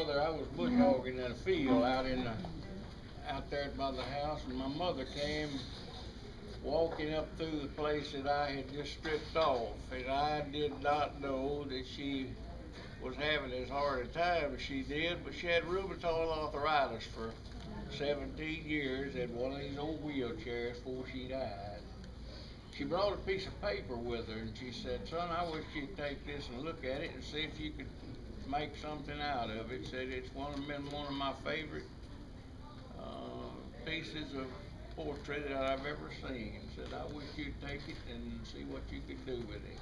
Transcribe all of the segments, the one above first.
mother, I was bush hogging in a field out there by the house, and my mother came walking up through the place that I had just stripped off, and I did not know that she was having as hard a time as she did, but she had rheumatoid arthritis for 17 years and one of these old wheelchairs before she died. She brought a piece of paper with her, and she said, "Son, I wish you'd take this and look at it and see if you could make something out of it." Said it's been one of my favorite pieces of poetry that I've ever seen. Said, "I wish you'd take it and see what you could do with it."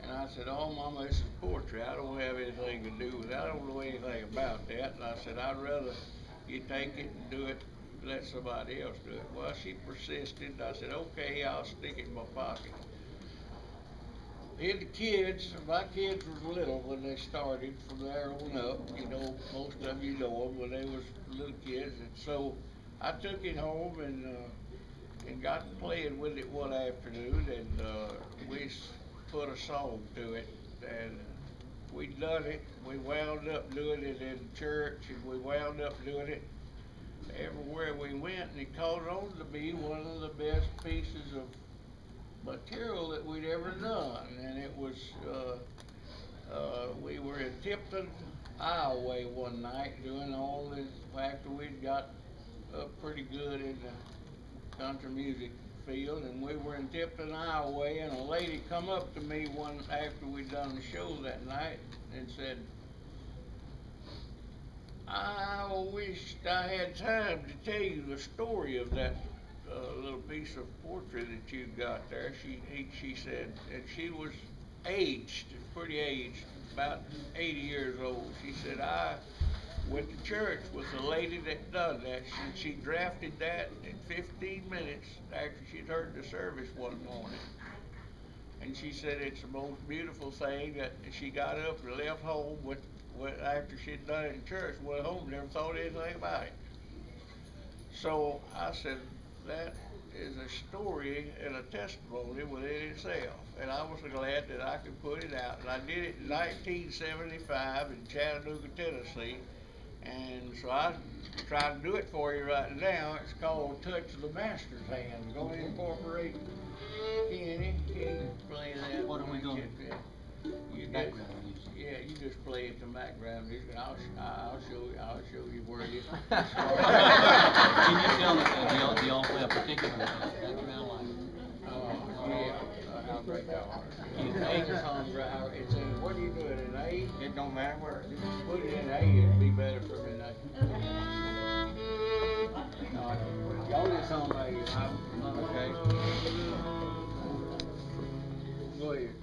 And I said, "Oh, Mama, this is poetry. I don't have anything to do with it. I don't know anything about that." And I said, "I'd rather you take it and do it, let somebody else do it." Well, she persisted. I said, "Okay, I'll stick it in my pocket." And the kids, my kids was little when they started. From there on up, you know, most of you know them when they was little kids. And so I took it home and got playing with it one afternoon, and we put a song to it, and we done it. We wound up doing it in church, and we wound up doing it everywhere we went, and it caught on to be one of the best pieces of material that we'd ever done. And it was, we were in Tipton, Iowa one night doing all this after we'd got up pretty good in the country music field, and we were in Tipton, Iowa, and a lady come up to me after we'd done the show that night and said, "I wished I had time to tell you the story of that little piece of poetry that you got there." She said, and she was aged, pretty aged, about 80 years old. She said, "I went to church with the lady that done that. She drafted that in 15 minutes after she'd heard the service one morning." And she said it's the most beautiful thing that she got up and left home after she'd done it in church, went home and never thought anything about it. So I said, that is a story and a testimony within itself. And I was glad that I could put it out. And I did it in 1975 in Chattanooga, Tennessee. And so I try to do it for you right now. It's called Touch of the Master's Hand. We're going to incorporate Kenny. Kenny, play that. What are we doing? Background music. Yeah, you just play it to background music, and I'll show you where it is. Can you tell us, do y'all play a particular background line? Yeah, how great thou art. It's in, what are you doing, in A? It don't matter where. Just put it in A, it'd be better for me tonight. No, y'all just on A. Okay. Go ahead.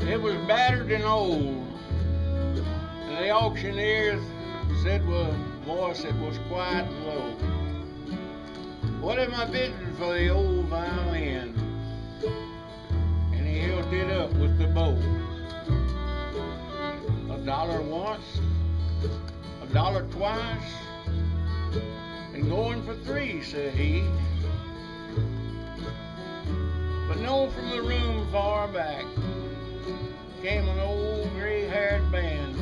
It was battered and old, and the auctioneer said with a voice that was quiet and low, "What am I bidding for the old violin?" And he held it up with the bow. $1 once, $1 twice, and going for 3, said he. But no, from the room far back came an old gray-haired band,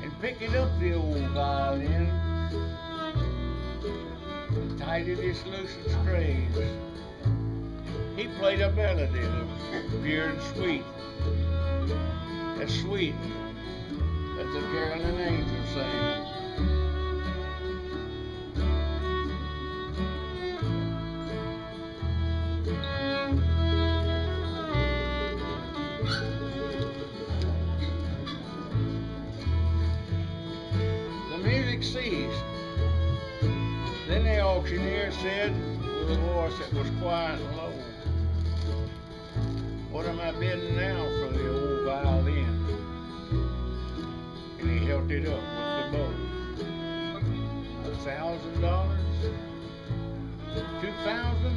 and picking up the old violin, and tightened its loosened strings, he played a melody that was pure and sweet, as sweet as the caroling angels sang. Ceased. Then the auctioneer said with a voice that was quiet and low, "What am I bidding now for the old violin?" And he held it up with the bow. $1,000? 2,000?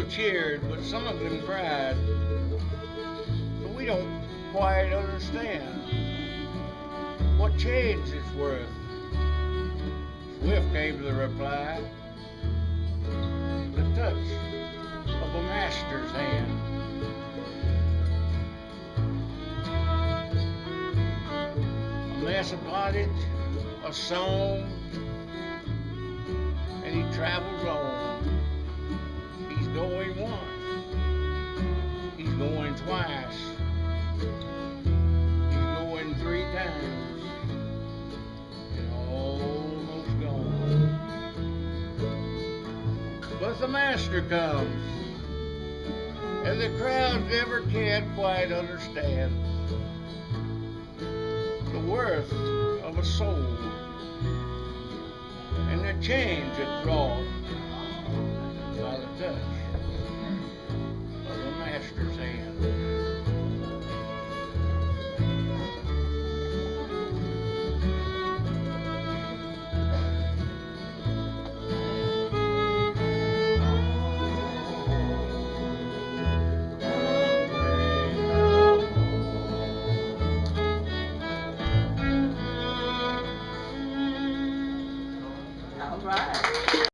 people cheered, but some of them cried. But we don't quite understand what change is worth. Swift came to the reply, the touch of a master's hand. A mess of pottage, a song, and he travels on. He's going once, he's going twice, he's going 3 times, and almost gone. But the master comes, and the crowd never can quite understand the worth of a soul and the change it brought by the touch of the master's hand.